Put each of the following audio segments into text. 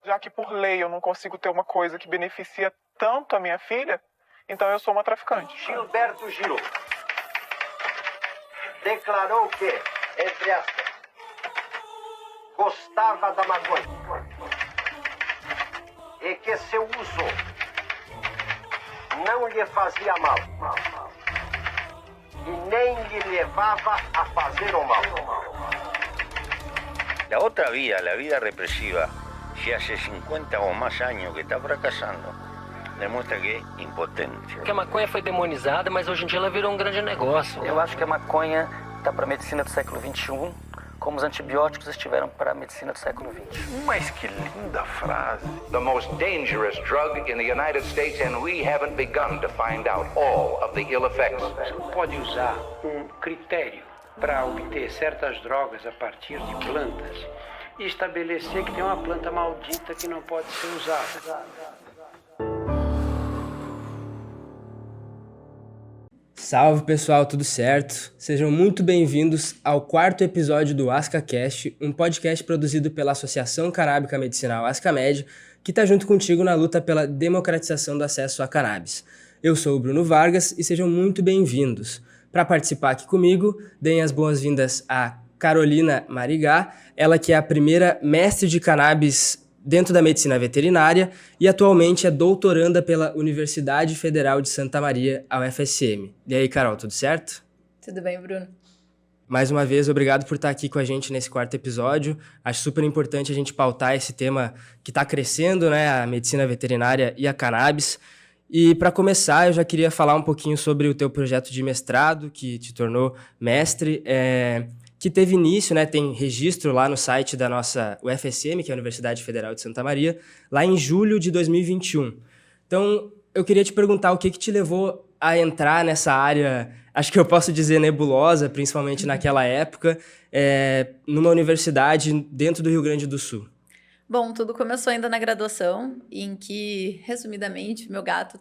Já que por lei eu não consigo ter uma coisa que beneficia tanto a minha filha, então eu sou uma traficante. Gilberto Gil declarou que, entre aspas, gostava da maconha e que seu uso não lhe fazia mal e nem lhe levava a fazer o mal. La otra vía, la vida represiva, si hace 50 o más años que está fracasando, demuestra que é impotente. Porque a maconha foi demonizada, mas hoje em dia ela virou um grande negócio. Eu acho que a maconha está para a medicina do século XXI, como os antibióticos estiveram para a medicina do século XX. Mas que linda frase. The most dangerous drug in the United States, and we haven't begun to find out all of the ill effects. Você pode usar um critério para obter certas drogas a partir de plantas e estabelecer que tem uma planta maldita que não pode ser usada. Salve pessoal, tudo certo? Sejam muito bem-vindos ao quarto episódio do ASCAcast, um podcast produzido pela Associação Canábica Medicinal ASCAmed, que está junto contigo na luta pela democratização do acesso à cannabis. Eu sou o Bruno Vargas e sejam muito bem-vindos. Para participar aqui comigo, deem as boas-vindas a Carolina Marigá, ela que é a primeira mestre de cannabis dentro da medicina veterinária e atualmente é doutoranda pela Universidade Federal de Santa Maria, a UFSM. E aí, Carol, tudo certo? Tudo bem, Bruno? Mais uma vez, obrigado por estar aqui com a gente nesse quarto episódio. Acho super importante a gente pautar esse tema que está crescendo, né, a medicina veterinária e a cannabis. E para começar, eu já queria falar um pouquinho sobre o teu projeto de mestrado, que te tornou mestre, que teve início, né, tem registro lá no site da nossa UFSM, que é a Universidade Federal de Santa Maria, lá em julho de 2021. Então, eu queria te perguntar o que te levou a entrar nessa área, acho que eu posso dizer nebulosa, principalmente naquela época, numa universidade dentro do Rio Grande do Sul. Bom, tudo começou ainda na graduação, em que, resumidamente, meu gato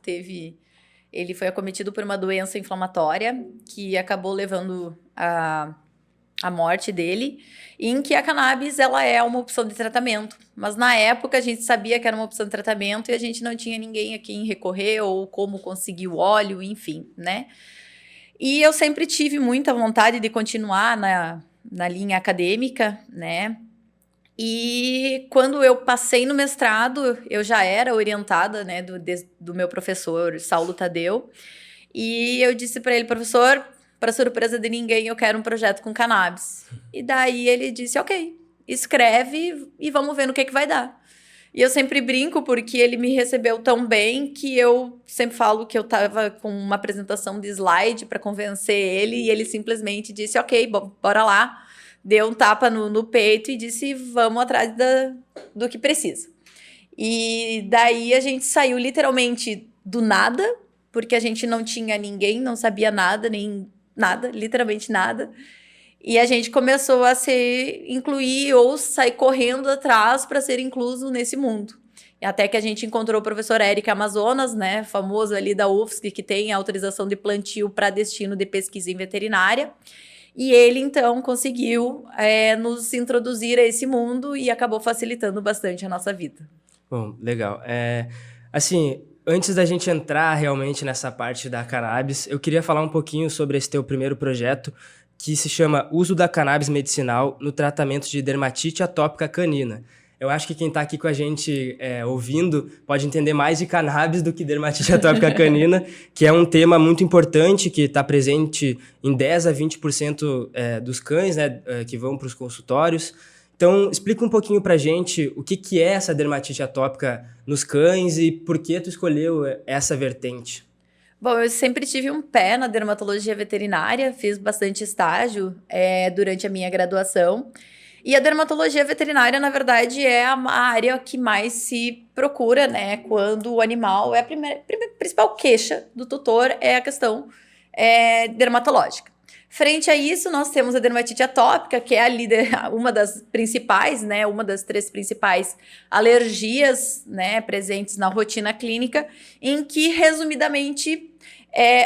ele foi acometido por uma doença inflamatória que acabou levando a morte dele, em que a cannabis ela é uma opção de tratamento. Mas na época a gente sabia que era uma opção de tratamento e a gente não tinha ninguém a quem recorrer ou como conseguir o óleo, enfim, né? E eu sempre tive muita vontade de continuar na linha acadêmica, né? E quando eu passei no mestrado, eu já era orientada, né, do meu professor Saulo Tadeu, e eu disse para ele, professor, para surpresa de ninguém, eu quero um projeto com cannabis. E daí ele disse, ok, escreve e vamos ver no que vai dar. E eu sempre brinco porque ele me recebeu tão bem que eu sempre falo que eu estava com uma apresentação de slide para convencer ele e ele simplesmente disse, ok, bora lá. Deu um tapa no peito e disse, vamos atrás do que precisa. E daí a gente saiu literalmente do nada, porque a gente não tinha ninguém, não sabia nada, nem nada, literalmente nada. E a gente começou a se incluir ou sair correndo atrás para ser incluso nesse mundo. E até que a gente encontrou o professor Érico Amazonas, né, famoso ali da UFSC, que tem autorização de plantio para destino de pesquisa em veterinária. E ele, então, conseguiu nos introduzir a esse mundo e acabou facilitando bastante a nossa vida. Bom, legal. Assim, antes da gente entrar realmente nessa parte da cannabis, eu queria falar um pouquinho sobre esse teu primeiro projeto, que se chama Uso da Cannabis Medicinal no Tratamento de Dermatite Atópica Canina. Eu acho que quem está aqui com a gente ouvindo pode entender mais de cannabis do que dermatite atópica canina, que é um tema muito importante que está presente em 10 a 20% dos cães, né, que vão para os consultórios. Então, explica um pouquinho para a gente o que é essa dermatite atópica nos cães e por que tu escolheu essa vertente. Bom, eu sempre tive um pé na dermatologia veterinária, fiz bastante estágio durante a minha graduação. E a dermatologia veterinária, na verdade, é a área que mais se procura, né? Quando o animal a principal queixa do tutor é a questão dermatológica. Frente a isso, nós temos a dermatite atópica, que é uma das principais, né? Uma das 3 principais alergias, né? Presentes na rotina clínica, em que, resumidamente,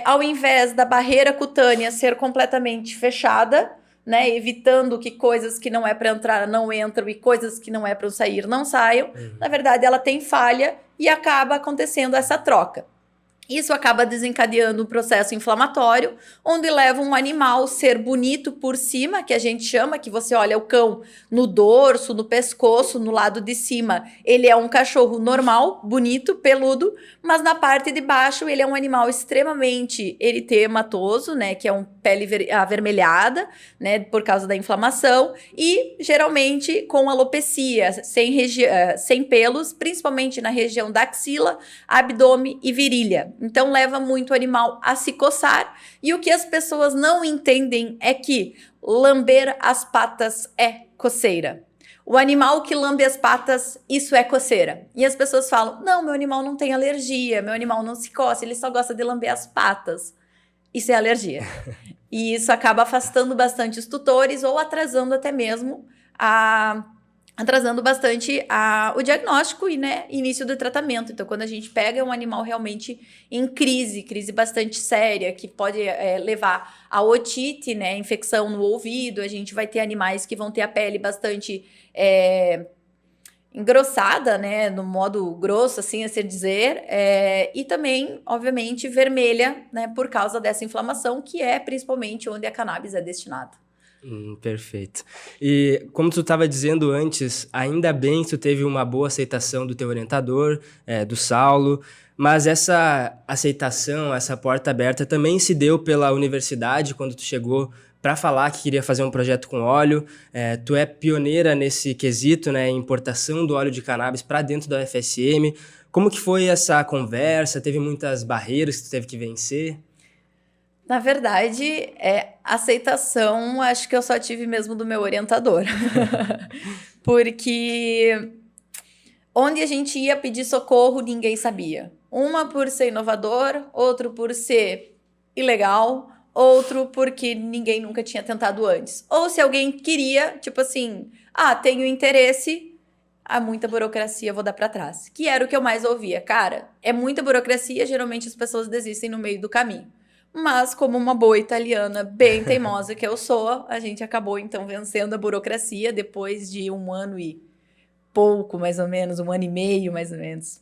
ao invés da barreira cutânea ser completamente fechada, né, evitando que coisas que não é para entrar não entram e coisas que não é para sair não saiam. Na verdade, ela tem falha e acaba acontecendo essa troca. Isso acaba desencadeando um processo inflamatório, onde leva um animal ser bonito por cima, que a gente chama, que você olha o cão no dorso, no pescoço, no lado de cima, ele é um cachorro normal, bonito, peludo, mas na parte de baixo ele é um animal extremamente eritematoso, né, que é um pele avermelhada, né, por causa da inflamação, e geralmente com alopecia, sem pelos, principalmente na região da axila, abdômen e virilha. Então leva muito o animal a se coçar, e o que as pessoas não entendem é que lamber as patas é coceira. O animal que lambe as patas, isso é coceira. E as pessoas falam, não, meu animal não tem alergia, meu animal não se coça, ele só gosta de lamber as patas. Isso é alergia. E isso acaba afastando bastante os tutores ou atrasando até mesmo bastante o diagnóstico e, né, início do tratamento. Então, quando a gente pega um animal realmente em crise bastante séria, que pode levar a otite, né, infecção no ouvido, a gente vai ter animais que vão ter a pele bastante engrossada, né, no modo grosso, assim a se dizer, e também, obviamente, vermelha, né, por causa dessa inflamação, que é principalmente onde a cannabis é destinada. Perfeito. E como tu estava dizendo antes, ainda bem que tu teve uma boa aceitação do teu orientador, do Saulo, mas essa aceitação, essa porta aberta também se deu pela universidade quando tu chegou para falar que queria fazer um projeto com óleo. Tu é pioneira nesse quesito, né, importação do óleo de cannabis para dentro da UFSM. Como que foi essa conversa? Teve muitas barreiras que tu teve que vencer? Na verdade, aceitação, acho que eu só tive mesmo do meu orientador. Porque onde a gente ia pedir socorro, ninguém sabia. Uma por ser inovador, outro por ser ilegal, outro porque ninguém nunca tinha tentado antes. Ou se alguém queria, tipo assim, tenho interesse, há muita burocracia, vou dar pra trás. Que era o que eu mais ouvia. Cara, é muita burocracia, geralmente as pessoas desistem no meio do caminho. Mas, como uma boa italiana bem teimosa que eu sou, a gente acabou, então, vencendo a burocracia depois de 1 ano e pouco, mais ou menos, 1 ano e meio, mais ou menos.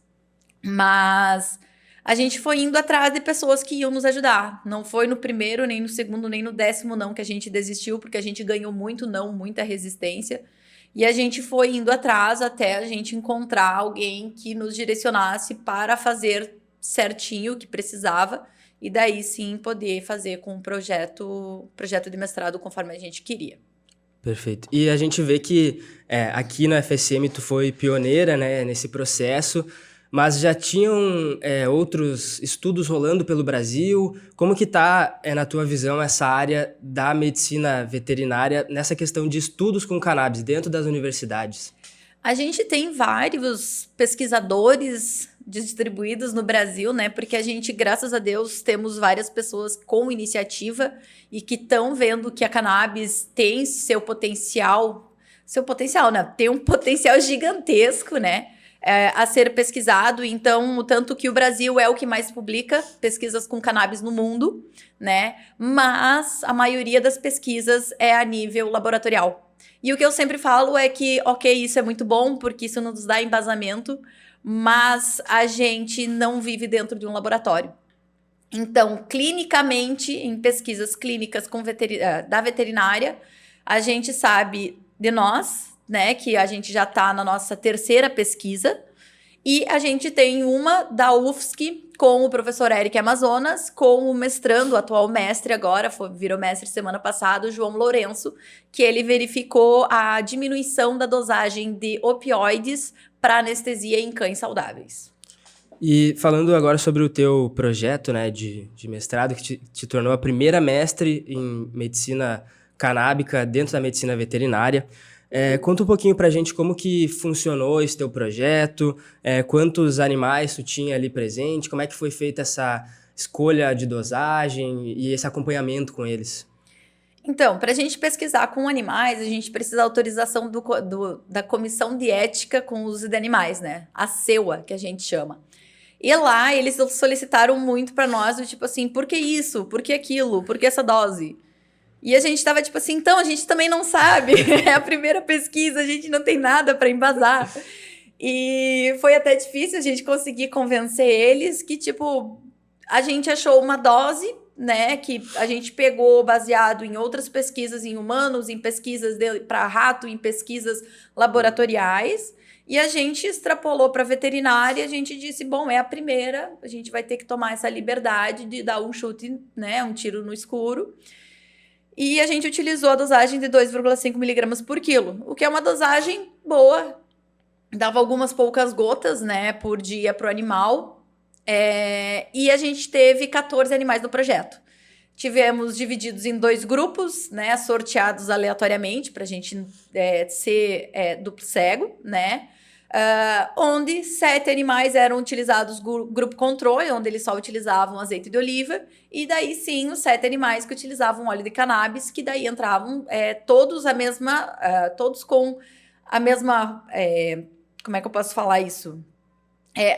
Mas a gente foi indo atrás de pessoas que iam nos ajudar. Não foi no primeiro, nem no segundo, nem no 10º não que a gente desistiu, porque a gente ganhou muito não, muita resistência. E a gente foi indo atrás até a gente encontrar alguém que nos direcionasse para fazer certinho o que precisava, e daí sim poder fazer com o projeto de mestrado conforme a gente queria. Perfeito. E a gente vê que aqui na UFSM tu foi pioneira, né, nesse processo, mas já tinham outros estudos rolando pelo Brasil. Como que está, na tua visão, essa área da medicina veterinária nessa questão de estudos com cannabis dentro das universidades? A gente tem vários pesquisadores distribuídos no Brasil, né? Porque a gente, graças a Deus, temos várias pessoas com iniciativa e que estão vendo que a cannabis tem seu potencial, né? Tem um potencial gigantesco, né? A ser pesquisado. Então, o tanto que o Brasil é o que mais publica pesquisas com cannabis no mundo, né? Mas a maioria das pesquisas é a nível laboratorial. E o que eu sempre falo é que, ok, isso é muito bom, porque isso nos dá embasamento, mas a gente não vive dentro de um laboratório. Então, clinicamente, em pesquisas clínicas da veterinária, a gente sabe de nós, né, que a gente já está na nossa 3ª pesquisa, e a gente tem uma da UFSC com o professor Eric Amazonas, com o mestrando, o atual mestre agora, virou mestre semana passada, o João Lourenço, que ele verificou a diminuição da dosagem de opioides para anestesia em cães saudáveis. E falando agora sobre o teu projeto, né, de mestrado, que te tornou a primeira mestre em medicina canábica dentro da medicina veterinária, conta um pouquinho pra gente como que funcionou esse teu projeto, quantos animais tu tinha ali presente, como é que foi feita essa escolha de dosagem e esse acompanhamento com eles. Então, para a gente pesquisar com animais, a gente precisa da autorização da Comissão de Ética com o Uso de Animais, né? A CEUA, que a gente chama. E lá, eles solicitaram muito para nós, do tipo assim, por que isso? Por que aquilo? Por que essa dose? E a gente tava tipo assim, então a gente também não sabe. É a primeira pesquisa, a gente não tem nada para embasar. E foi até difícil a gente conseguir convencer eles que, tipo, a gente achou uma dose, né, que a gente pegou baseado em outras pesquisas em humanos, em pesquisas para rato, em pesquisas laboratoriais, e a gente extrapolou para veterinária, a gente disse, bom, é a primeira, a gente vai ter que tomar essa liberdade de dar um chute, né, um tiro no escuro. E a gente utilizou a dosagem de 2,5 miligramas por quilo, o que é uma dosagem boa. Dava algumas poucas gotas, né, por dia para o animal. E a gente teve 14 animais no projeto. Tivemos divididos em 2 grupos, né, sorteados aleatoriamente, para a gente ser duplo cego, né, onde 7 animais eram utilizados grupo controle, onde eles só utilizavam azeite de oliva, e daí sim os 7 animais que utilizavam óleo de cannabis, que daí entravam todos todos com a mesma, como é que eu posso falar isso?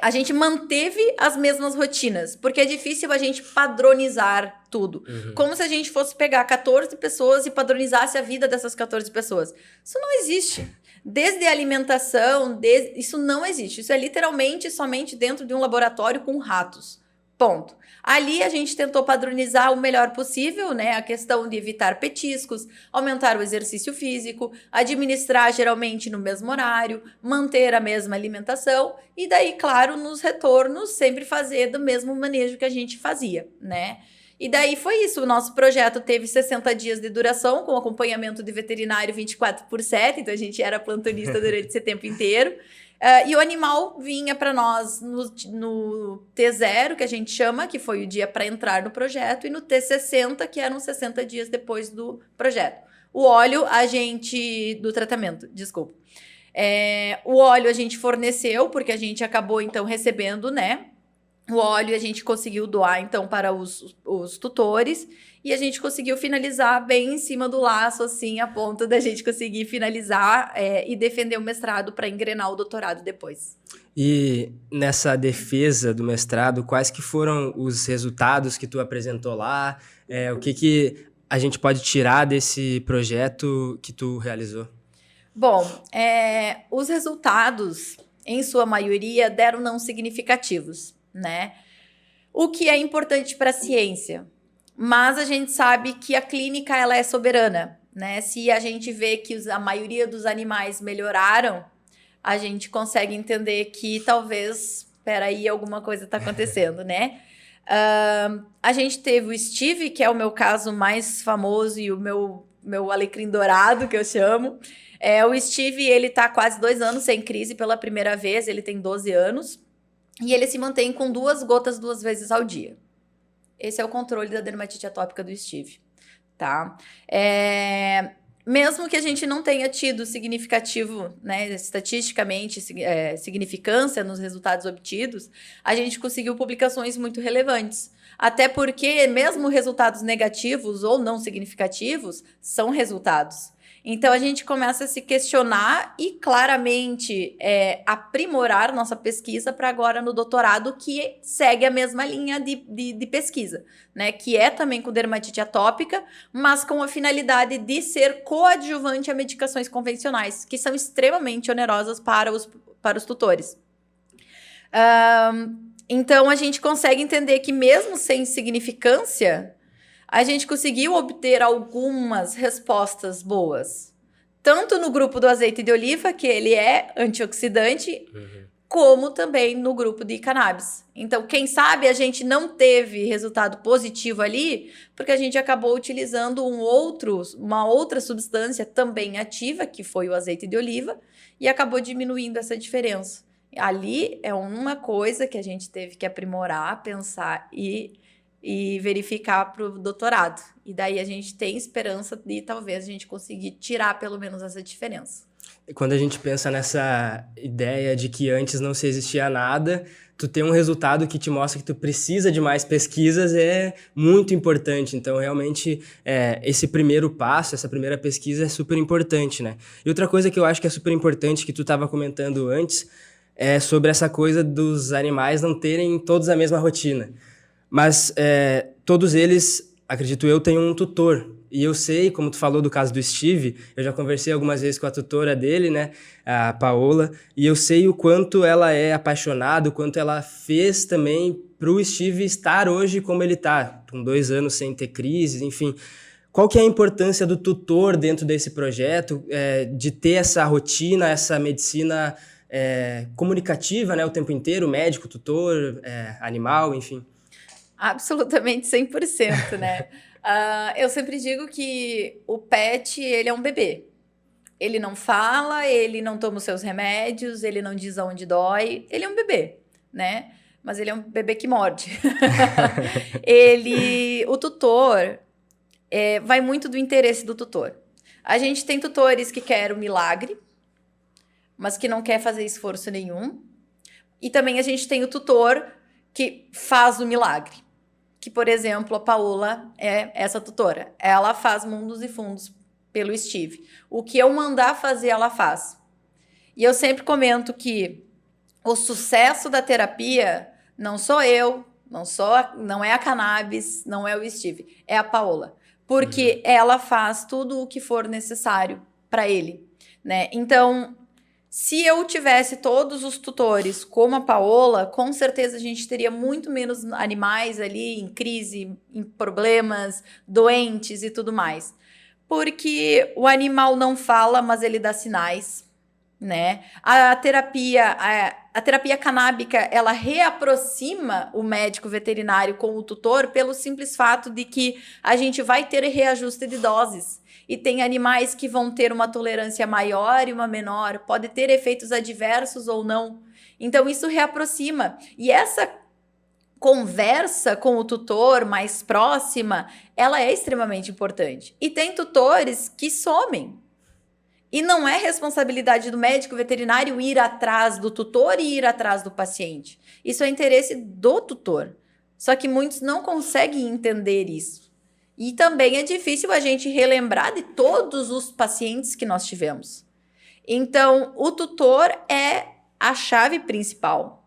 A gente manteve as mesmas rotinas, porque é difícil a gente padronizar tudo. Como se a gente fosse pegar 14 pessoas e padronizasse a vida dessas 14 pessoas. Isso não existe. Desde a alimentação, isso não existe. Isso é literalmente somente dentro de um laboratório com ratos. Ponto. Ali a gente tentou padronizar o melhor possível, né? A questão de evitar petiscos, aumentar o exercício físico, administrar geralmente no mesmo horário, manter a mesma alimentação e daí, claro, nos retornos sempre fazer do mesmo manejo que a gente fazia, né? E daí foi isso, o nosso projeto teve 60 dias de duração, com acompanhamento de veterinário 24/7, então a gente era plantonista durante esse tempo inteiro. E o animal vinha para nós no T0, que a gente chama, que foi o dia para entrar no projeto, e no T60, que eram 60 dias depois do projeto. O óleo, do tratamento, desculpa. O óleo a gente forneceu, porque a gente acabou, então, recebendo, né? O óleo a gente conseguiu doar, então, para os tutores, e a gente conseguiu finalizar bem em cima do laço, assim, a ponto da gente conseguir finalizar e defender o mestrado para engrenar o doutorado depois. E nessa defesa do mestrado, quais que foram os resultados que tu apresentou lá? O que a gente pode tirar desse projeto que tu realizou? Bom, os resultados, em sua maioria, deram não significativos, né? O que é importante para a ciência. Mas a gente sabe que a clínica ela é soberana, né? Se a gente vê que a maioria dos animais melhoraram, a gente consegue entender que talvez, peraí, alguma coisa está acontecendo, né? A gente teve o Steve, que é o meu caso mais famoso e o meu alecrim dourado, que eu chamo. O Steve, ele tá quase 2 anos sem crise pela primeira vez, ele tem 12 anos. E ele se mantém com 2 gotas 2 vezes ao dia. Esse é o controle da dermatite atópica do Steve, tá? Mesmo que a gente não tenha tido significativo, né, estatisticamente, significância nos resultados obtidos, a gente conseguiu publicações muito relevantes. Até porque, mesmo resultados negativos ou não significativos, são resultados. Então, a gente começa a se questionar e, claramente, aprimorar nossa pesquisa para agora no doutorado, que segue a mesma linha de pesquisa, né? Que é também com dermatite atópica, mas com a finalidade de ser coadjuvante a medicações convencionais, que são extremamente onerosas para os tutores. Então, a gente consegue entender que, mesmo sem significância, a gente conseguiu obter algumas respostas boas. Tanto no grupo do azeite de oliva, que ele é antioxidante, como também no grupo de cannabis. Então, quem sabe a gente não teve resultado positivo ali, porque a gente acabou utilizando uma outra substância também ativa, que foi o azeite de oliva, e acabou diminuindo essa diferença. Ali é uma coisa que a gente teve que aprimorar, pensar e verificar para o doutorado. E daí a gente tem esperança de talvez a gente conseguir tirar pelo menos essa diferença. Quando a gente pensa nessa ideia de que antes não se existia nada, tu ter um resultado que te mostra que tu precisa de mais pesquisas é muito importante. Então, realmente, esse primeiro passo, essa primeira pesquisa é super importante, né? E outra coisa que eu acho que é super importante, que tu estava comentando antes, é sobre essa coisa dos animais não terem todos a mesma rotina. Mas todos eles, acredito eu, têm um tutor. E eu sei, como tu falou do caso do Steve, eu já conversei algumas vezes com a tutora dele, né, a Paola, e eu sei o quanto ela é apaixonada, o quanto ela fez também pro Steve estar hoje como ele tá, com 2 anos sem ter crises, enfim. Qual que é a importância do tutor dentro desse projeto, de ter essa rotina, essa medicina comunicativa, né, o tempo inteiro, médico, tutor, animal, enfim? Absolutamente 100%, né? Eu sempre digo que o pet, ele é um bebê. Ele não fala, ele não toma os seus remédios, ele não diz aonde dói. Ele é um bebê, né? Mas ele é um bebê que morde. O tutor, vai muito do interesse do tutor. A gente tem tutores que querem o milagre, mas que não quer fazer esforço nenhum. E também a gente tem o tutor que faz o milagre. Que, por exemplo, a Paola é essa tutora. Ela faz mundos e fundos pelo Steve. O que eu mandar fazer, ela faz. E eu sempre comento que o sucesso da terapia não sou eu, não é a Cannabis, não é o Steve, é a Paola. Porque ela faz tudo o que for necessário para ele, né? Então, se eu tivesse todos os tutores como a Paola, com certeza a gente teria muito menos animais ali em crise, em problemas, doentes e tudo mais. Porque o animal não fala, mas ele dá sinais, né? A terapia canábica, ela reaproxima o médico veterinário com o tutor pelo simples fato de que a gente vai ter reajuste de doses. E tem animais que vão ter uma tolerância maior e uma menor, pode ter efeitos adversos ou não. Então, isso reaproxima. E essa conversa com o tutor mais próxima, ela é extremamente importante. E tem tutores que somem. E não é responsabilidade do médico veterinário ir atrás do tutor e ir atrás do paciente. Isso é interesse do tutor. Só que muitos não conseguem entender isso. E também é difícil a gente relembrar de todos os pacientes que nós tivemos. Então, o tutor é a chave principal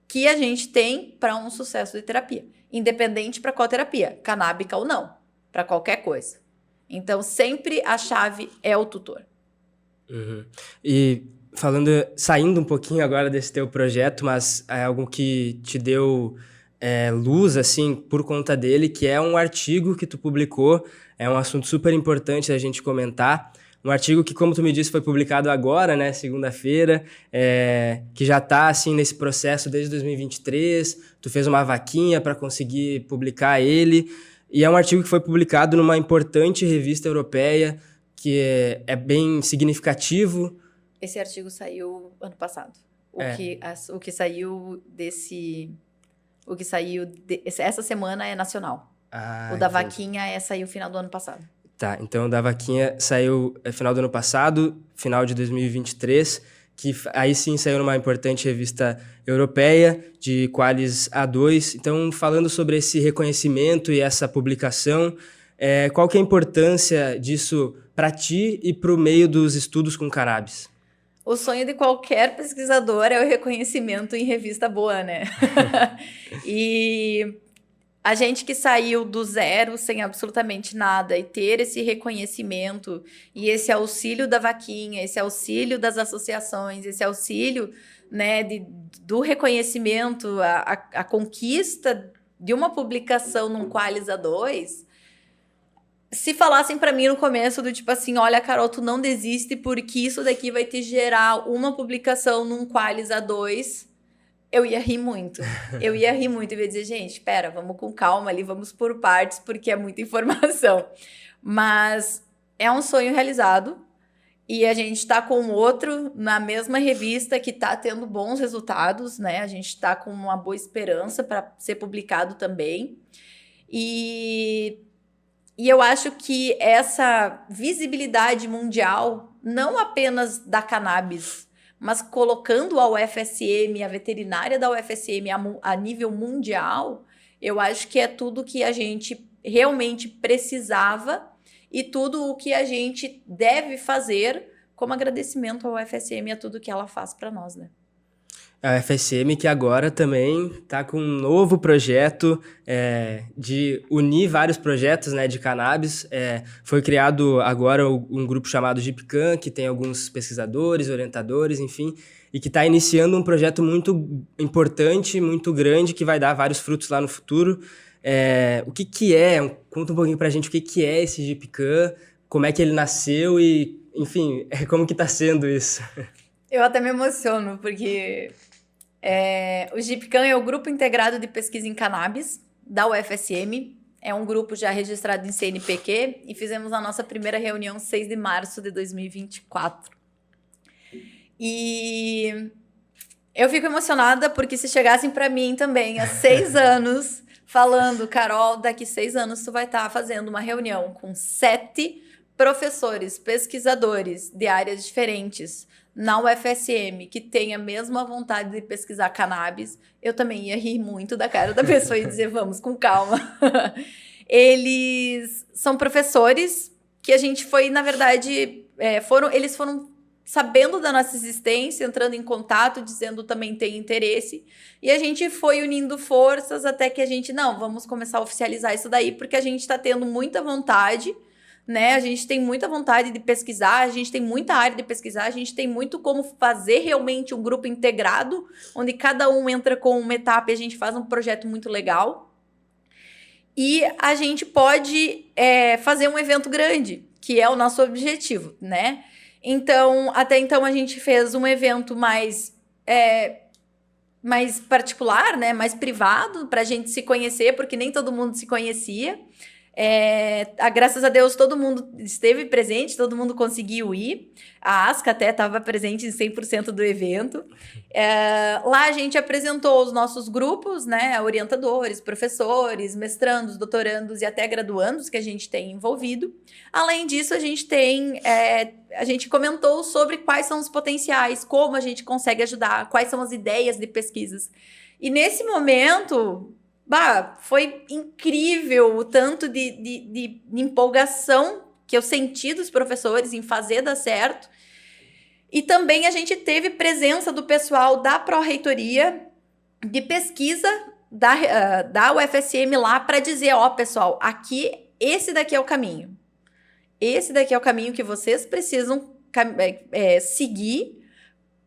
que a gente tem para um sucesso de terapia. Independente para qual terapia, canábica ou não, para qualquer coisa. Então, sempre a chave é o tutor. Uhum. E saindo um pouquinho agora desse teu projeto, mas é algo que te deu luz, assim, por conta dele, que é um artigo que tu publicou, é um assunto super importante da gente comentar, um artigo que, como tu me disse, foi publicado agora, né, segunda-feira, que já tá, assim, nesse processo desde 2023, tu fez uma vaquinha para conseguir publicar ele, e é um artigo que foi publicado numa importante revista europeia, que é bem significativo. Esse artigo saiu ano passado. O que saiu essa semana é nacional. O da vaquinha saiu no final do ano passado. Tá, então o da vaquinha saiu final do ano passado, final de 2023, que aí sim saiu numa importante revista europeia de Qualis A2. Então, falando sobre esse reconhecimento e essa publicação, qual que é a importância disso para ti e para o meio dos estudos com cannabis? O sonho de qualquer pesquisador é o reconhecimento em revista boa, né? E a gente que saiu do zero, sem absolutamente nada, e ter esse reconhecimento e esse auxílio da vaquinha, esse auxílio das associações, esse auxílio, né, do reconhecimento, a conquista de uma publicação num Qualis A2... Se falassem pra mim no começo do tipo assim, olha, Carol, tu não desiste porque isso daqui vai te gerar uma publicação num Qualis A2, eu ia rir muito. Eu ia dizer, gente, espera, vamos com calma ali, vamos por partes, porque é muita informação. Mas é um sonho realizado e a gente tá com outro na mesma revista que tá tendo bons resultados, né? A gente tá com uma boa esperança para ser publicado também. E eu acho que essa visibilidade mundial, não apenas da cannabis, mas colocando a UFSM, a veterinária da UFSM a nível mundial, eu acho que é tudo que a gente realmente precisava e tudo o que a gente deve fazer como agradecimento à UFSM e a tudo que ela faz para nós, né? A UFSM que agora também está com um novo projeto de unir vários projetos, né, de cannabis. Foi criado agora um grupo chamado GIPCAN, que tem alguns pesquisadores, orientadores, enfim, e que está iniciando um projeto muito importante, muito grande, que vai dar vários frutos lá no futuro. O que é? Conta um pouquinho para a gente o que é esse GIPCAN, como é que ele nasceu e, enfim, como que está sendo isso? Eu até me emociono, porque o GIPCAN é o Grupo Integrado de Pesquisa em Cannabis, da UFSM. É um grupo já registrado em CNPq e fizemos a nossa primeira reunião 6 de março de 2024. E eu fico emocionada porque se chegassem para mim também há 6 anos, falando, Carol, daqui 6 anos tu vai estar fazendo uma reunião com 7 professores, pesquisadores de áreas diferentes na UFSM, que tem a mesma vontade de pesquisar cannabis, eu também ia rir muito da cara da pessoa e dizer, vamos com calma. Eles são professores que a gente foi, na verdade, eles foram sabendo da nossa existência, entrando em contato, dizendo também tem interesse, e a gente foi unindo forças até que a gente, não, vamos começar a oficializar isso daí, porque a gente está tendo muita vontade, né? A gente tem muita vontade de pesquisar, a gente tem muita área de pesquisar, a gente tem muito como fazer realmente um grupo integrado, onde cada um entra com uma etapa e a gente faz um projeto muito legal. E a gente pode fazer um evento grande, que é o nosso objetivo, né? Então, até então a gente fez um evento mais particular, né? Mais privado, para a gente se conhecer, porque nem todo mundo se conhecia. Graças a Deus todo mundo esteve presente, todo mundo conseguiu ir. A Asca até estava presente em 100% do evento. Lá a gente apresentou os nossos grupos, né, orientadores, professores, mestrandos, doutorandos e até graduandos que a gente tem envolvido. Além disso, a gente comentou sobre quais são os potenciais, como a gente consegue ajudar, quais são as ideias de pesquisas. E nesse momento, foi incrível o tanto de empolgação que eu senti dos professores em fazer dar certo. E também a gente teve presença do pessoal da Pró-Reitoria de pesquisa da UFSM lá para dizer, pessoal, esse daqui é o caminho. Esse daqui é o caminho que vocês precisam seguir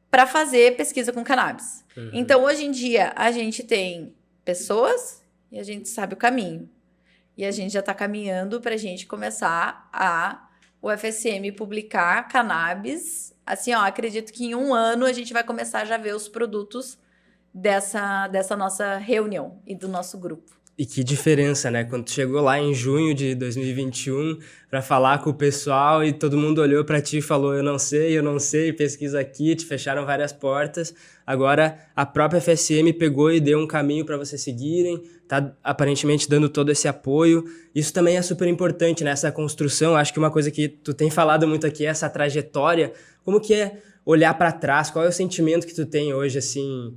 para fazer pesquisa com cannabis. Uhum. Então, hoje em dia, a gente tem pessoas e a gente sabe o caminho. E a gente já está caminhando para a gente começar a UFSM publicar cannabis. Assim, acredito que em 1 ano a gente vai começar já a ver os produtos dessa nossa reunião e do nosso grupo. E que diferença, né? Quando tu chegou lá em junho de 2021 para falar com o pessoal e todo mundo olhou para ti e falou, eu não sei, pesquisa aqui, te fecharam várias portas. Agora a própria FSM pegou e deu um caminho para vocês seguirem, tá aparentemente dando todo esse apoio. Isso também é super importante, né? Essa construção. Acho que uma coisa que tu tem falado muito aqui é essa trajetória. Como que é olhar para trás? Qual é o sentimento que tu tem hoje, assim,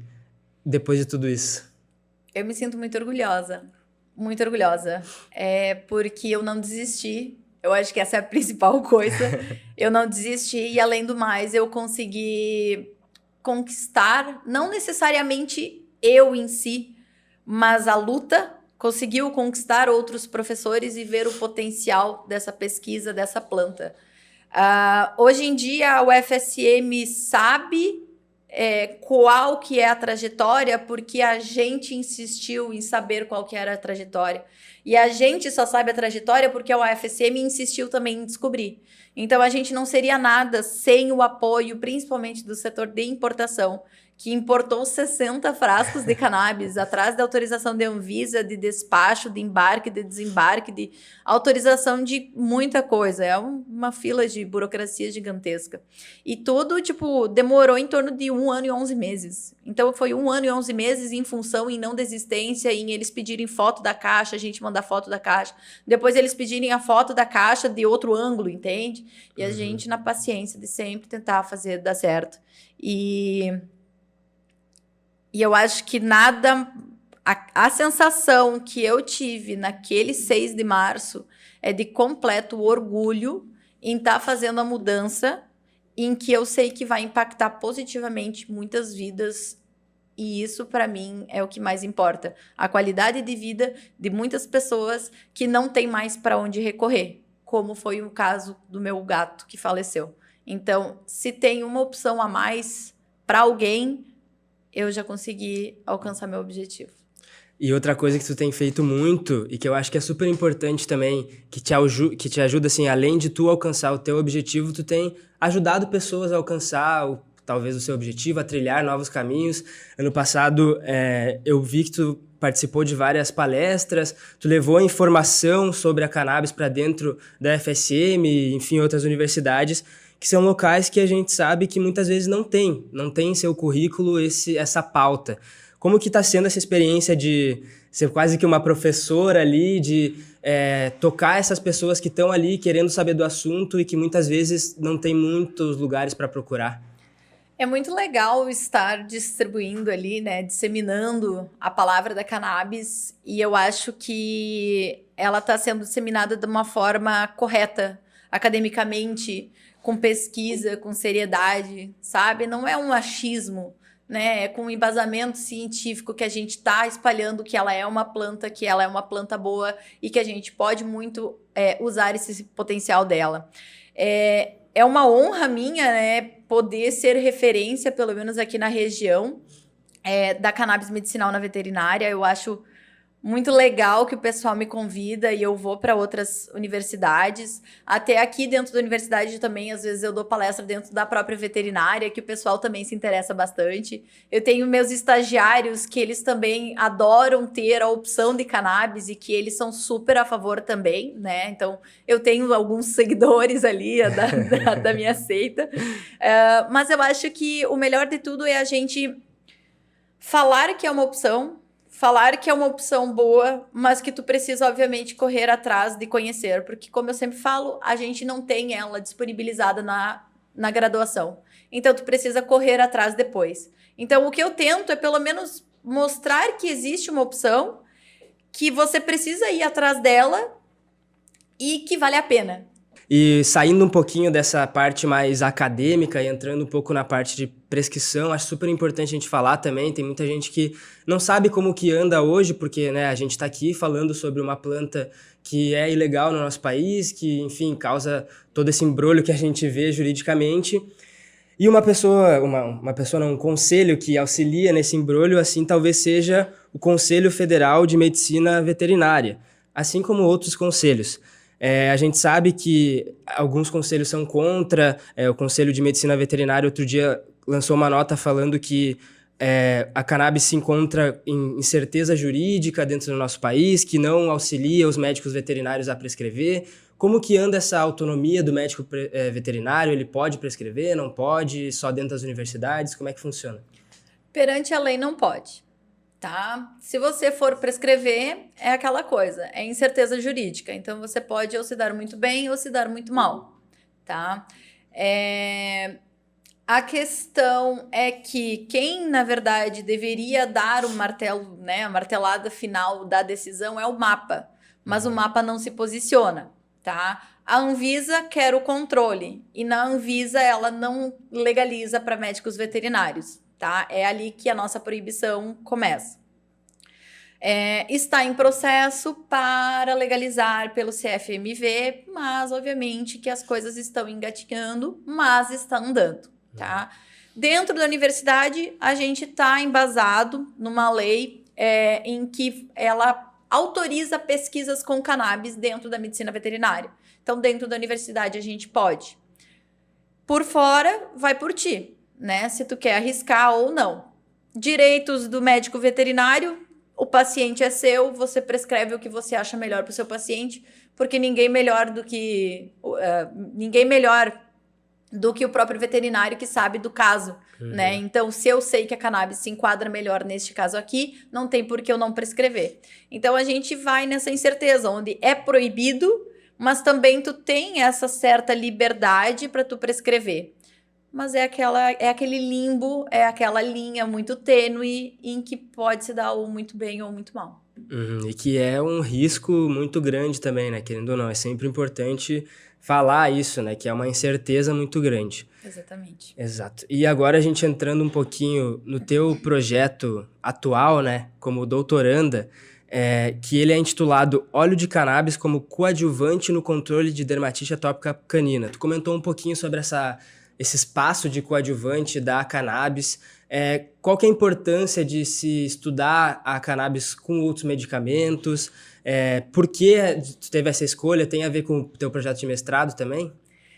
depois de tudo isso? Eu me sinto muito orgulhosa, porque eu não desisti, eu acho que essa é a principal coisa, eu não desisti e além do mais eu consegui conquistar, não necessariamente eu em si, mas a luta conseguiu conquistar outros professores e ver o potencial dessa pesquisa, dessa planta. Hoje em dia a UFSM sabe qual que é a trajetória, porque a gente insistiu em saber qual que era a trajetória. E a gente só sabe a trajetória porque a UFSM insistiu também em descobrir. Então, a gente não seria nada sem o apoio, principalmente do setor de importação, que importou 60 frascos de cannabis atrás da autorização de Anvisa, de despacho, de embarque, de desembarque, de autorização de muita coisa. É uma fila de burocracia gigantesca. E tudo, demorou em torno de 1 ano e 11 meses. Então, foi 1 ano e 11 meses em função, em não desistência, em eles pedirem foto da caixa, a gente mandar foto da caixa. Depois, eles pedirem a foto da caixa de outro ângulo, entende? E a gente, na paciência de sempre, tentar fazer dar certo. E eu acho que a sensação que eu tive naquele 6 de março é de completo orgulho em estar fazendo a mudança em que eu sei que vai impactar positivamente muitas vidas E isso, para mim, é o que mais importa. A qualidade de vida de muitas pessoas que não tem mais para onde recorrer, como foi o caso do meu gato que faleceu. Então, se tem uma opção a mais para alguém, eu já consegui alcançar meu objetivo. E outra coisa que tu tem feito muito, e que eu acho que é super importante também, que te ajuda, assim, além de tu alcançar o teu objetivo, tu tem ajudado pessoas a alcançar talvez o seu objetivo, a trilhar novos caminhos. Ano passado, eu vi que tu participou de várias palestras, tu levou informação sobre a cannabis para dentro da FSM, enfim, outras universidades, que são locais que a gente sabe que muitas vezes não tem em seu currículo essa pauta. Como que está sendo essa experiência de ser quase que uma professora ali, de tocar essas pessoas que estão ali querendo saber do assunto e que muitas vezes não tem muitos lugares para procurar? É muito legal estar distribuindo ali, né, disseminando a palavra da cannabis, e eu acho que ela está sendo disseminada de uma forma correta, academicamente, com pesquisa, com seriedade, sabe? Não é um achismo, né? É com embasamento científico que a gente está espalhando que ela é uma planta, que ela é uma planta boa e que a gente pode muito usar esse potencial dela. É uma honra minha, né, poder ser referência, pelo menos aqui na região, da cannabis medicinal na veterinária. Eu acho muito legal que o pessoal me convida e eu vou para outras universidades. Até aqui dentro da universidade também, às vezes eu dou palestra dentro da própria veterinária, que o pessoal também se interessa bastante. Eu tenho meus estagiários que eles também adoram ter a opção de cannabis e que eles são super a favor também, né? Então, eu tenho alguns seguidores ali da minha seita. Mas eu acho que o melhor de tudo é a gente falar que é uma opção, falar que é uma opção boa, mas que tu precisa, obviamente, correr atrás de conhecer. Porque, como eu sempre falo, a gente não tem ela disponibilizada na graduação. Então, tu precisa correr atrás depois. Então, o que eu tento é, pelo menos, mostrar que existe uma opção, que você precisa ir atrás dela e que vale a pena. E saindo um pouquinho dessa parte mais acadêmica e entrando um pouco na parte de prescrição, acho super importante a gente falar também, tem muita gente que não sabe como que anda hoje, porque, né, a gente está aqui falando sobre uma planta que é ilegal no nosso país, que, enfim, causa todo esse embrolho que a gente vê juridicamente. E um conselho que auxilia nesse embrolho, assim, talvez seja o Conselho Federal de Medicina Veterinária, assim como outros conselhos. A gente sabe que alguns conselhos são contra, o Conselho de Medicina Veterinária outro dia lançou uma nota falando que a cannabis se encontra em incerteza jurídica dentro do nosso país, que não auxilia os médicos veterinários a prescrever. Como que anda essa autonomia do médico veterinário? Ele pode prescrever, não pode, só dentro das universidades? Como é que funciona? Perante a lei não pode. Tá? Se você for prescrever, é aquela coisa, é incerteza jurídica. Então, você pode ou se dar muito bem ou se dar muito mal, tá? A questão é que quem, na verdade, deveria dar o martelo, né, a martelada final da decisão é o MAPA, mas o MAPA não se posiciona, tá? A Anvisa quer o controle e na Anvisa ela não legaliza para médicos veterinários. Tá? É ali que a nossa proibição começa. Está em processo para legalizar pelo CFMV, mas obviamente que as coisas estão engatinhando, mas está andando. Tá? Dentro da universidade, a gente está embasado numa lei em que ela autoriza pesquisas com cannabis dentro da medicina veterinária. Então, dentro da universidade, a gente pode. Por fora, vai por ti. Né, se tu quer arriscar ou não. Direitos do médico veterinário, o paciente é seu, você prescreve o que você acha melhor para o seu paciente, porque ninguém melhor do que o próprio veterinário que sabe do caso, né? Então, se eu sei que a cannabis se enquadra melhor neste caso aqui, não tem por que eu não prescrever. Então, a gente vai nessa incerteza, onde é proibido, mas também tu tem essa certa liberdade para tu prescrever. Mas é aquele limbo, é aquela linha muito tênue em que pode se dar ou muito bem ou muito mal. E que é um risco muito grande também, né? Querendo ou não, é sempre importante falar isso, né? Que é uma incerteza muito grande. Exatamente. Exato. E agora a gente entrando um pouquinho no teu projeto atual, né? Como doutoranda, que ele é intitulado Óleo de Cannabis como coadjuvante no controle de dermatite atópica canina. Tu comentou um pouquinho sobre esse espaço de coadjuvante da cannabis. Qual que é a importância de se estudar a cannabis com outros medicamentos? Por que tu teve essa escolha? Tem a ver com o teu projeto de mestrado também?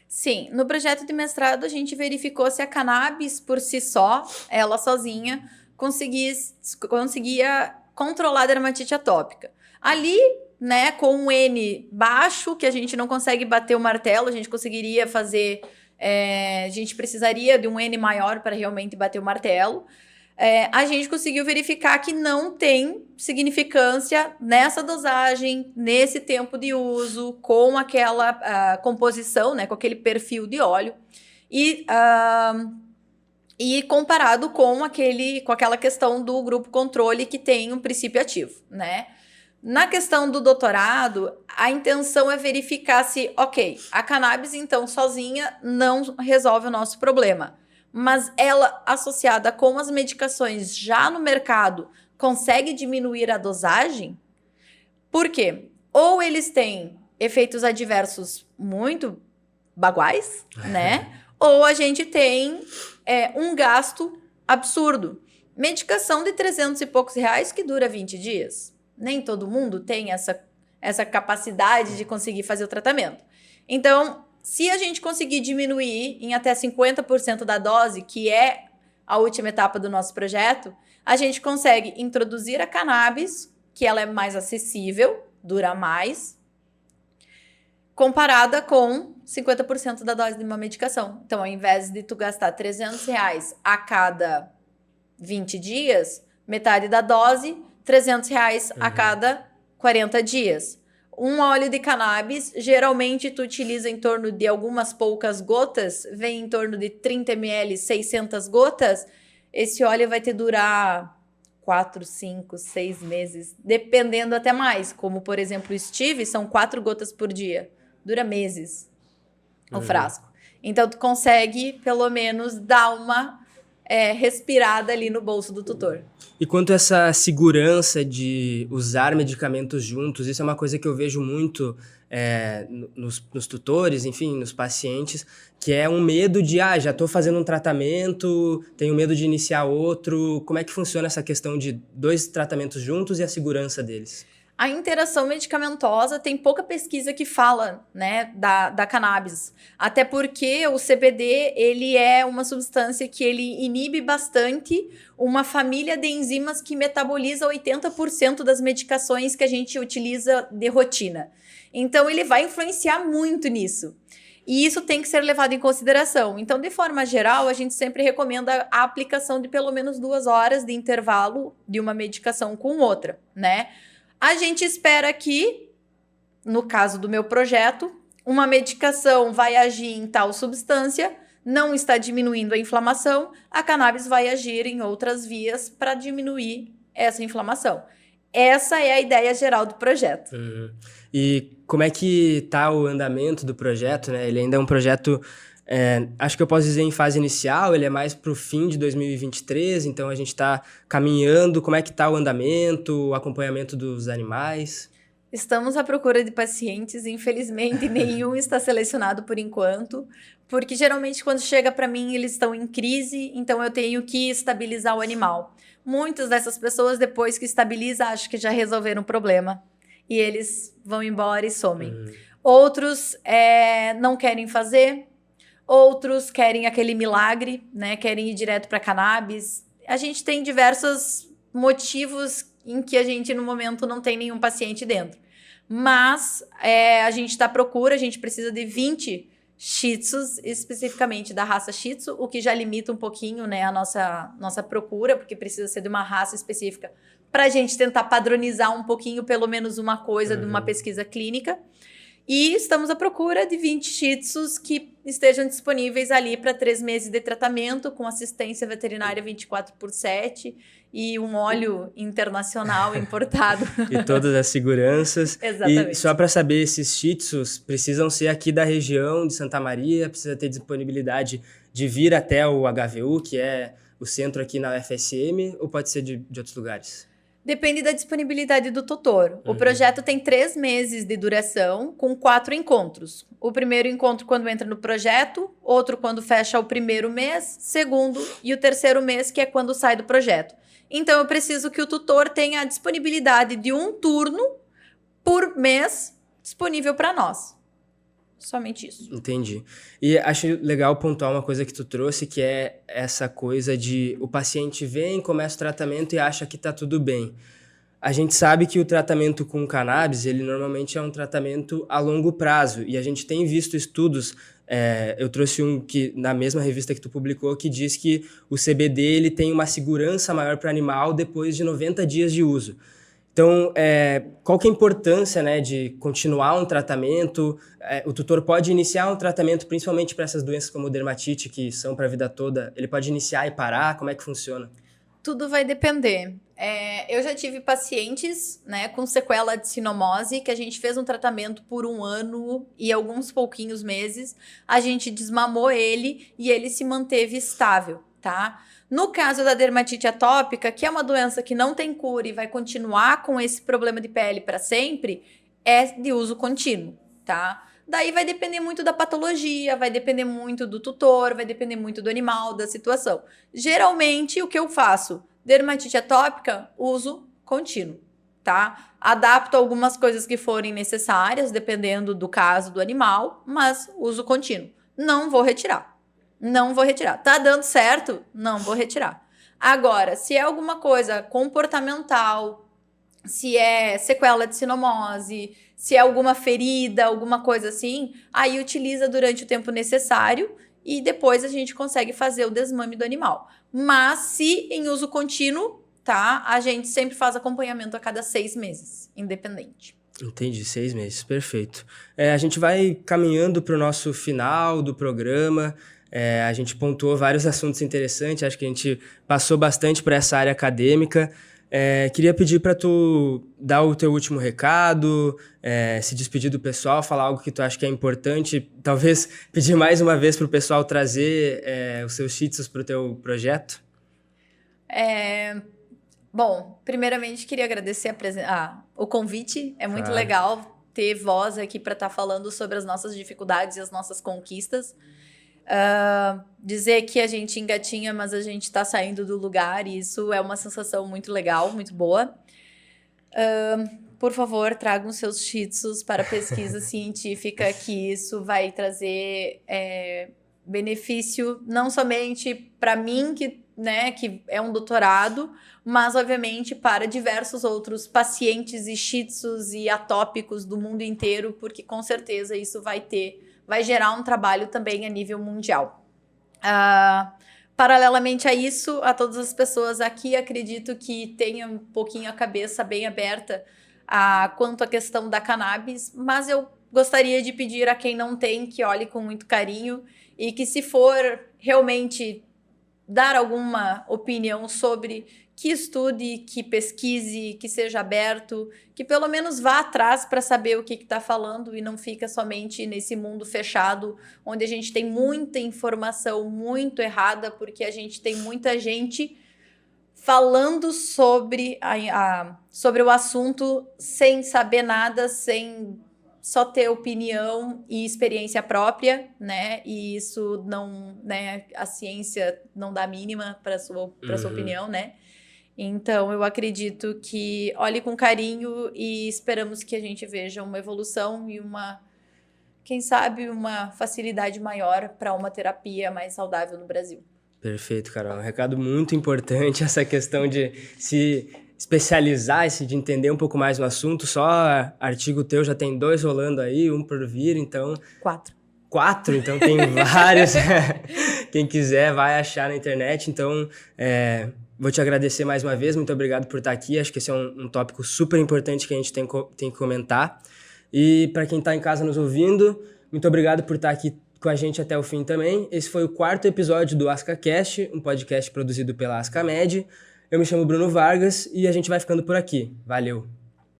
Sim, no projeto de mestrado a gente verificou se a cannabis por si só, ela sozinha, conseguia controlar a dermatite atópica. Ali, né, com um N baixo, que a gente não consegue bater o martelo, a gente conseguiria fazer... a gente precisaria de um N maior para realmente bater o martelo. A gente conseguiu verificar que não tem significância nessa dosagem, nesse tempo de uso, com aquela composição, né, com aquele perfil de óleo, e comparado com aquela questão do grupo controle que tem um princípio ativo, né? Na questão do doutorado, a intenção é verificar se, ok, a cannabis, então, sozinha não resolve o nosso problema, mas ela, associada com as medicações já no mercado, consegue diminuir a dosagem? Por quê? Ou eles têm efeitos adversos muito baguais, né? Ou a gente tem um gasto absurdo. Medicação de 300 e poucos reais que dura 20 dias. Nem todo mundo tem essa capacidade de conseguir fazer o tratamento. Então, se a gente conseguir diminuir em até 50% da dose, que é a última etapa do nosso projeto, a gente consegue introduzir a cannabis, que ela é mais acessível, dura mais, comparada com 50% da dose de uma medicação. Então, ao invés de tu gastar 300 reais a cada 20 dias, metade da dose, 300 reais a cada 40 dias. Um óleo de cannabis, geralmente tu utiliza em torno de algumas poucas gotas, vem em torno de 30 ml, 600 gotas. Esse óleo vai te durar 4, 5, 6 meses, dependendo até mais. Como, por exemplo, o Stevia, são 4 gotas por dia. Dura meses o frasco. Então, tu consegue, pelo menos, dar uma respirada ali no bolso do tutor. E quanto a essa segurança de usar medicamentos juntos, isso é uma coisa que eu vejo muito nos tutores, enfim, nos pacientes, que é um medo de, já estou fazendo um tratamento, tenho medo de iniciar outro. Como é que funciona essa questão de 2 tratamentos juntos e a segurança deles? A interação medicamentosa tem pouca pesquisa que fala, né, da cannabis. Até porque o CBD, ele é uma substância que ele inibe bastante uma família de enzimas que metaboliza 80% das medicações que a gente utiliza de rotina. Então, ele vai influenciar muito nisso. E isso tem que ser levado em consideração. Então, de forma geral, a gente sempre recomenda a aplicação de pelo menos 2 horas de intervalo de uma medicação com outra, né? A gente espera que, no caso do meu projeto, uma medicação vai agir em tal substância, não está diminuindo a inflamação, a cannabis vai agir em outras vias para diminuir essa inflamação. Essa é a ideia geral do projeto. E como é que está o andamento do projeto, né? Ele ainda é um projeto... acho que eu posso dizer em fase inicial, ele é mais para o fim de 2023, então a gente está caminhando. Como é que está o andamento, o acompanhamento dos animais? Estamos à procura de pacientes, infelizmente nenhum está selecionado por enquanto, porque geralmente quando chega para mim eles estão em crise, então eu tenho que estabilizar o animal. Muitas dessas pessoas, depois que estabiliza, acham que já resolveram o problema e eles vão embora e somem. Outros não querem fazer. Outros querem aquele milagre, né? Querem ir direto para cannabis. A gente tem diversos motivos em que a gente, no momento, não tem nenhum paciente dentro. Mas a gente está à procura, a gente precisa de 20 Shih Tzus, especificamente da raça Shih Tzu, o que já limita um pouquinho, né, a nossa procura, porque precisa ser de uma raça específica para a gente tentar padronizar um pouquinho, pelo menos uma coisa de uma pesquisa clínica. E estamos à procura de 20 shih tzus que estejam disponíveis ali para 3 meses de tratamento, com assistência veterinária 24/7 e um óleo internacional importado. E todas as seguranças. Exatamente. E só para saber, esses shih tzus precisam ser aqui da região de Santa Maria, precisa ter disponibilidade de vir até o HVU, que é o centro aqui na UFSM, ou pode ser de outros lugares? Depende da disponibilidade do tutor. O projeto tem 3 meses de duração, com 4 encontros. O primeiro encontro quando entra no projeto, outro quando fecha o primeiro mês, segundo e o terceiro mês, que é quando sai do projeto. Então, eu preciso que o tutor tenha a disponibilidade de um turno por mês disponível para nós. Somente isso. Entendi. E acho legal pontuar uma coisa que tu trouxe, que é essa coisa de o paciente vem, começa o tratamento e acha que tá tudo bem. A gente sabe que o tratamento com cannabis, ele normalmente é um tratamento a longo prazo, e a gente tem visto estudos, eu trouxe um que na mesma revista que tu publicou, que diz que o CBD ele tem uma segurança maior para o animal depois de 90 dias de uso. Então, qual que é a importância, né, de continuar um tratamento? O tutor pode iniciar um tratamento, principalmente para essas doenças como dermatite, que são para a vida toda, ele pode iniciar e parar? Como é que funciona? Tudo vai depender. Eu já tive pacientes, né, com sequela de sinomose, que a gente fez um tratamento por 1 ano e alguns pouquinhos meses, a gente desmamou ele e ele se manteve estável, tá? No caso da dermatite atópica, que é uma doença que não tem cura e vai continuar com esse problema de pele para sempre, é de uso contínuo, tá? Daí vai depender muito da patologia, vai depender muito do tutor, vai depender muito do animal, da situação. Geralmente, o que eu faço? Dermatite atópica, uso contínuo, tá? Adapto algumas coisas que forem necessárias, dependendo do caso do animal, mas uso contínuo. Não vou retirar. Não vou retirar. Tá dando certo? Não vou retirar. Agora, se é alguma coisa comportamental, se é sequela de sinomose, se é alguma ferida, alguma coisa assim, aí utiliza durante o tempo necessário e depois a gente consegue fazer o desmame do animal. Mas se em uso contínuo, tá? A gente sempre faz acompanhamento a cada 6 meses, independente. Entendi, 6 meses, perfeito. A gente vai caminhando para o nosso final do programa. A gente pontuou vários assuntos interessantes, acho que a gente passou bastante por essa área acadêmica. Queria pedir para tu dar o teu último recado, se despedir do pessoal, falar algo que tu acha que é importante, talvez pedir mais uma vez para o pessoal trazer os seus shih tzus para o teu projeto. Bom, primeiramente queria agradecer o convite, é muito Claro. legal ter voz aqui para estar falando sobre as nossas dificuldades e as nossas conquistas. Dizer que a gente engatinha, mas a gente está saindo do lugar, e isso é uma sensação muito legal, muito boa. Por favor, tragam seus shih tzus para pesquisa científica, que isso vai trazer benefício não somente para mim, que é um doutorado, mas obviamente para diversos outros pacientes e shih tzus e atópicos do mundo inteiro, porque com certeza isso vai gerar um trabalho também a nível mundial. Paralelamente a isso, a todas as pessoas aqui, acredito que tenham um pouquinho a cabeça bem aberta quanto à questão da cannabis, mas eu gostaria de pedir a quem não tem que olhe com muito carinho e que, se for realmente dar alguma opinião sobre, que estude, que pesquise, que seja aberto, que pelo menos vá atrás para saber o que está falando e não fica somente nesse mundo fechado, onde a gente tem muita informação muito errada, porque a gente tem muita gente falando sobre o assunto sem saber nada, sem só ter opinião e experiência própria, né? E isso não, né? A ciência não dá mínima para sua opinião, né? Então, eu acredito que olhe com carinho e esperamos que a gente veja uma evolução e quem sabe, uma facilidade maior para uma terapia mais saudável no Brasil. Perfeito, Carol. Um recado muito importante, essa questão de se especializar, de entender um pouco mais no assunto. Só artigo teu já tem 2 rolando aí, um por vir, então... 4, então tem vários. Quem quiser vai achar na internet. Então, vou te agradecer mais uma vez, muito obrigado por estar aqui. Acho que esse é um tópico super importante que a gente tem que comentar. E para quem está em casa nos ouvindo, muito obrigado por estar aqui com a gente até o fim também. Esse foi o 4º episódio do AscaCast, um podcast produzido pela AscaMed. Eu me chamo Bruno Vargas e a gente vai ficando por aqui. Valeu!